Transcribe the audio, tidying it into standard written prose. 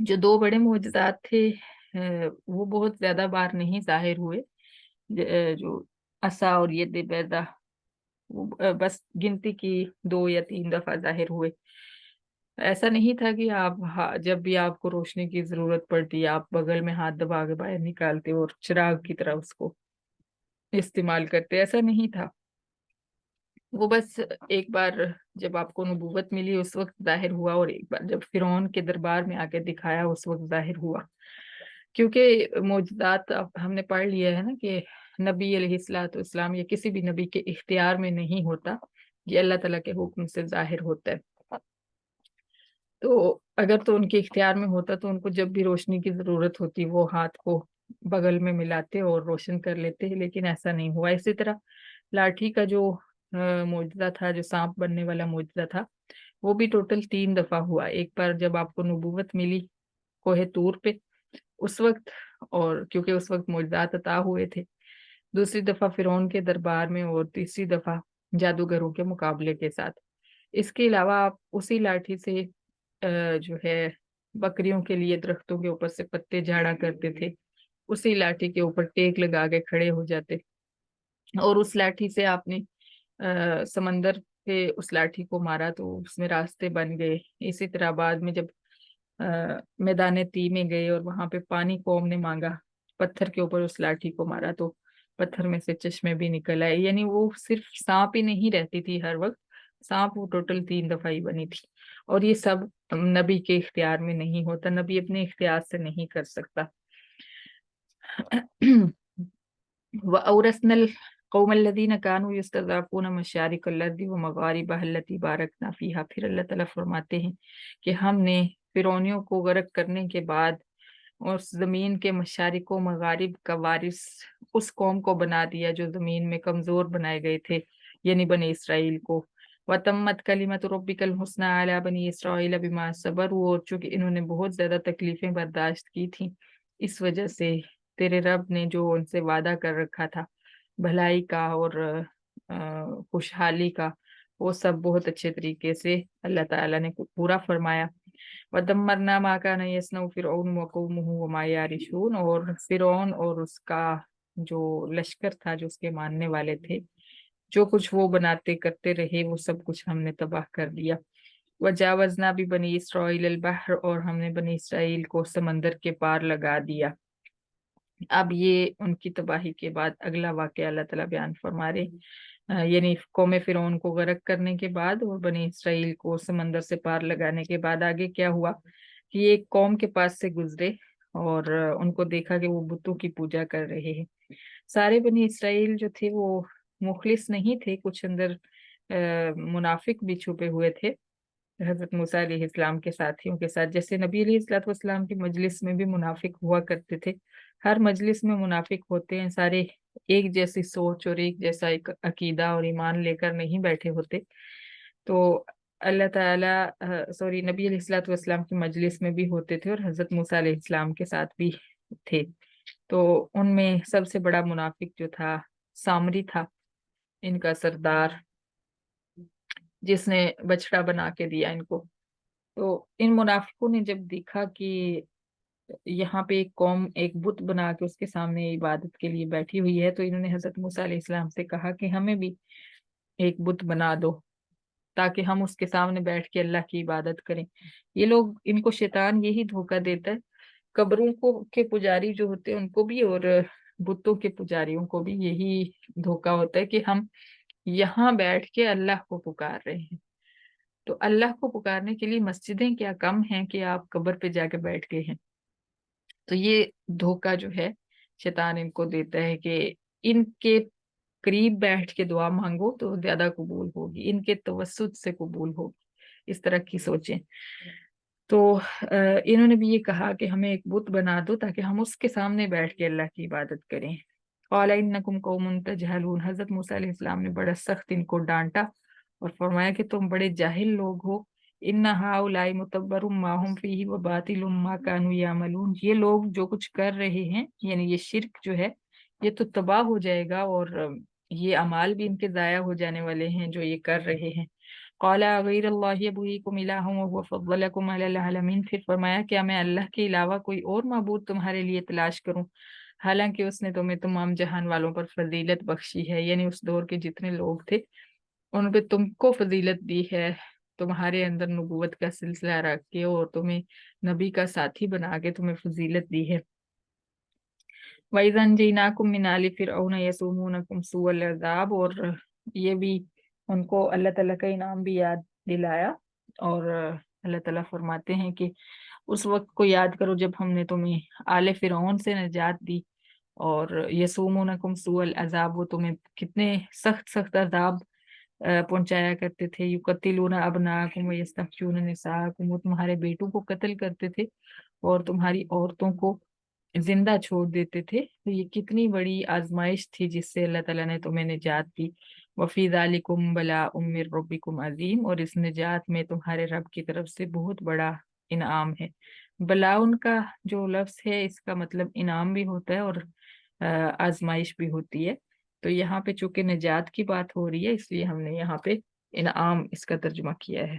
جو دو بڑے معجزات تھے وہ بہت زیادہ بار نہیں ظاہر ہوئے، جو عصا اور ید بیضا، وہ بس گنتی کی 2 یا 3 دفعہ ظاہر ہوئے۔ ایسا نہیں تھا کہ آپ جب بھی آپ کو روشنی کی ضرورت پڑتی آپ بغل میں ہاتھ دبا کے باہر نکالتے اور چراغ کی طرح اس کو استعمال کرتے، ایسا نہیں تھا۔ وہ بس ایک بار جب آپ کو نبوت ملی اس وقت ظاہر ہوا، اور ایک بار جب فرعون کے دربار میں آ کے دکھایا اس وقت ظاہر ہوا۔ کیونکہ معجزات اب ہم نے پڑھ لیا ہے نا کہ نبی علیہ الصلوۃ والسلام یا کسی بھی نبی کے اختیار میں نہیں ہوتا، یہ اللہ تعالیٰ کے حکم سے ظاہر ہوتا ہے۔ تو اگر تو ان کے اختیار میں ہوتا تو ان کو جب بھی روشنی کی ضرورت ہوتی وہ ہاتھ کو بغل میں ملاتے اور روشن کر لیتے، لیکن ایسا نہیں ہوا۔ اسی طرح لاٹھی کا جو معجزہ تھا، جو سانپ بننے والا معجزہ تھا، وہ بھی ٹوٹل 3 دفعہ ہوا۔ ایک بار جب آپ کو نبوت ملی کوہ طور پہ اس وقت، اور کیونکہ اس وقت معجزات عطا ہوئے تھے، دوسری دفعہ فرعون کے دربار میں، اور تیسری دفعہ جادوگروں کے مقابلے کے ساتھ۔ اس کے علاوہ آپ اسی لاٹھی سے جو ہے بکریوں کے لیے درختوں کے اوپر سے پتے جھاڑا کرتے تھے، اسی لاٹھی کے اوپر ٹیک لگا کے کھڑے ہو جاتے، اور اس لاٹھی سے آپ نے سمندر کے اس لاٹھی کو مارا تو اس میں راستے بن گئے۔ اسی طرح بعد میں جب میدان تی میں گئے اور وہاں پہ پانی قوم نے مانگا، پتھر کے اوپر اس لاٹھی کو مارا تو پتھر میں سے چشمے بھی نکل آئے۔ یعنی وہ صرف سانپ ہی نہیں رہتی تھی ہر وقت، سانپ وہ ٹوٹل 3 دفعہ ہی بنی تھی، اور یہ سب نبی کے اختیار میں نہیں ہوتا، نبی اپنے اختیار سے نہیں کر سکتا۔ وَأَوْرَثْنَا الْقَوْمَ الَّذِينَ كَانُوا يَسْتَضْعَفُونَ مَشَارِقَ الْأَرْضِ وَمَغَارِبَهَا الَّتِي بَارَكْنَا فِيهَا۔ پھر اللہ تعالیٰ فرماتے ہیں کہ ہم نے فرعونیوں کو غرق کرنے کے بعد اس زمین کے مشارق و مغارب کا وارث اس قوم کو بنا دیا جو زمین میں کمزور بنائے گئے تھے، یعنی بنی اسرائیل کو۔ وَتَمَّتْ كَلِمَةُ رَبِّكَ الْحُسْنَىٰ عَلَىٰ بَنِي إِسْرَائِيلَ بِمَا صَبَرُوا، اور چونکہ انہوں نے بہت زیادہ تکلیفیں برداشت کی تھیں، اس وجہ سے تیرے رب نے جو ان سے وعدہ کر رکھا تھا بھلائی کا اور خوشحالی کا، وہ سب بہت اچھے طریقے سے اللہ تعالیٰ نے پورا فرمایا۔ وَدَمَّرْنَا مَا كَانَ يَصْنَعُ فِرْعَوْنُ وَقَوْمُهُ وَمَا يَعْرِشُونَ، اور فرعون اور اس کا جو لشکر تھا، جو اس کے ماننے والے تھے، جو کچھ وہ بناتے کرتے رہے وہ سب کچھ ہم نے تباہ کر دیا۔ وَجَاوَزْنَا بِبَنِي إِسْرَائِيلَ الْبَحْرَ، اور ہم نے بنی اسرائیل کو سمندر کے پار لگا دیا۔ اب یہ ان کی تباہی کے بعد اگلا واقعہ اللہ تعالیٰ بیان فرما رہے، یعنی قوم فرعون کو غرق کرنے کے بعد اور بنی اسرائیل کو سمندر سے پار لگانے کے بعد آگے کیا ہوا کہ یہ ایک قوم کے پاس سے گزرے اور ان کو دیکھا کہ وہ بتوں کی پوجا کر رہے ہیں۔ سارے بنی اسرائیل جو تھے وہ مخلص نہیں تھے، کچھ اندر منافق بھی چھپے ہوئے تھے حضرت موسیٰ علیہ السلام کے ساتھیوں کے ساتھ، جیسے نبی علیہ الصلوۃ والسلام کی مجلس میں بھی منافق ہوا کرتے تھے۔ ہر مجلس میں منافق ہوتے ہیں، سارے ایک جیسی سوچ اور ایک جیسا ایک عقیدہ اور ایمان لے کر نہیں بیٹھے ہوتے۔ تو اللہ تعالیٰ نبی علیہ الصلوۃ والسلام کی مجلس میں بھی ہوتے تھے اور حضرت موسیٰ علیہ السلام کے ساتھ بھی تھے۔ تو ان میں سب سے بڑا منافق جو تھا سامری تھا، ان کا سردار، جس نے بچڑا بنا کے دیا ان کو۔ تو ان منافقوں نے جب دیکھا کہ یہاں پہ ایک قوم ایک بت بنا کے اس کے سامنے عبادت کے لیے بیٹھی ہوئی ہے، تو انہوں نے حضرت موسیٰ علیہ السلام سے کہا کہ ہمیں بھی ایک بت بنا دو تاکہ ہم اس کے سامنے بیٹھ کے اللہ کی عبادت کریں۔ یہ لوگ، ان کو شیطان یہی دھوکہ دیتا ہے، قبروں کو کے پجاری جو ہوتے ہیں ان کو بھی اور بتوں کے پجاریوں کو بھی یہی دھوکہ ہوتا ہے کہ ہم یہاں بیٹھ کے اللہ کو پکار رہے ہیں۔ تو اللہ کو پکارنے کے لیے مسجدیں کیا کم ہیں کہ آپ قبر پہ جا کے بیٹھ گئے ہیں۔ تو یہ دھوکہ جو ہے شیطان ان کو دیتا ہے کہ ان کے قریب بیٹھ کے دعا مانگو تو زیادہ قبول ہوگی، ان کے توسط سے قبول ہوگی، اس طرح کی سوچیں۔ تو انہوں نے بھی یہ کہا کہ ہمیں ایک بت بنا دو تاکہ ہم اس کے سامنے بیٹھ کے اللہ کی عبادت کریں۔ قال انکم قوم تجہلون، حضرت موسیٰ علیہ السلام نے بڑا سخت ان کو ڈانٹا اور فرمایا کہ تم بڑے جاہل لوگ ہو۔ ان ہؤلاء متبر ما هم فیہ وباطل ما كانوا یعملون، یہ لوگ جو کچھ کر رہے ہیں، یعنی یہ شرک جو ہے یہ تو تباہ ہو جائے گا، اور یہ اعمال بھی ان کے ضائع ہو جانے والے ہیں جو یہ کر رہے ہیں۔ قال غیر اللہ یبغیکم الہ وهو فضلکم علی العالمین، پھر فرمایا کیا میں اللہ کے علاوہ کوئی اور معبود تمہارے لیے تلاش کروں حالانکہ اس نے تمہیں تمام جہان والوں پر فضیلت بخشی ہے، یعنی اس دور کے جتنے لوگ تھے ان پہ تم کو فضیلت دی ہے، تمہارے اندر نبوت کا سلسلہ رکھ کے اور تمہیں نبی کا ساتھی بنا کے تمہیں فضیلت دی ہے۔ وَإِذَا أَنجَيْنَاكُم مِّنْ آلِ فِرْعَوْنَ يَسُومُونَكُمْ سُوءَ الْعَذَابِ، اور یہ بھی ان کو اللہ تعالیٰ کا انعام بھی یاد دلایا، اور اللہ تعالیٰ فرماتے ہیں کہ اس وقت کو یاد کرو جب ہم نے تمہیں آل فرعون سے نجات دی، اور یسومونکم سوء العذاب، وہ تمہیں کتنے سخت سخت عذاب پہنچایا کرتے تھے، یقتلون ابناکم ویستحیون نساءکم، وہ تمہارے بیٹوں کو قتل کرتے تھے اور تمہاری عورتوں کو زندہ چھوڑ دیتے تھے۔ تو یہ کتنی بڑی آزمائش تھی جس سے اللہ تعالیٰ نے تمہیں نجات دی۔ وفی ذالکم بلاء من ربکم عظیم، اور اس نجات میں تمہارے رب کی طرف سے بہت بڑا انعام ہے۔ بلاؤن کا جو لفظ ہے اس کا مطلب انعام بھی ہوتا ہے اور آزمائش بھی ہوتی ہے، تو یہاں پہ چونکہ نجات کی بات ہو رہی ہے اس لیے ہم نے یہاں پہ انعام اس کا ترجمہ کیا ہے۔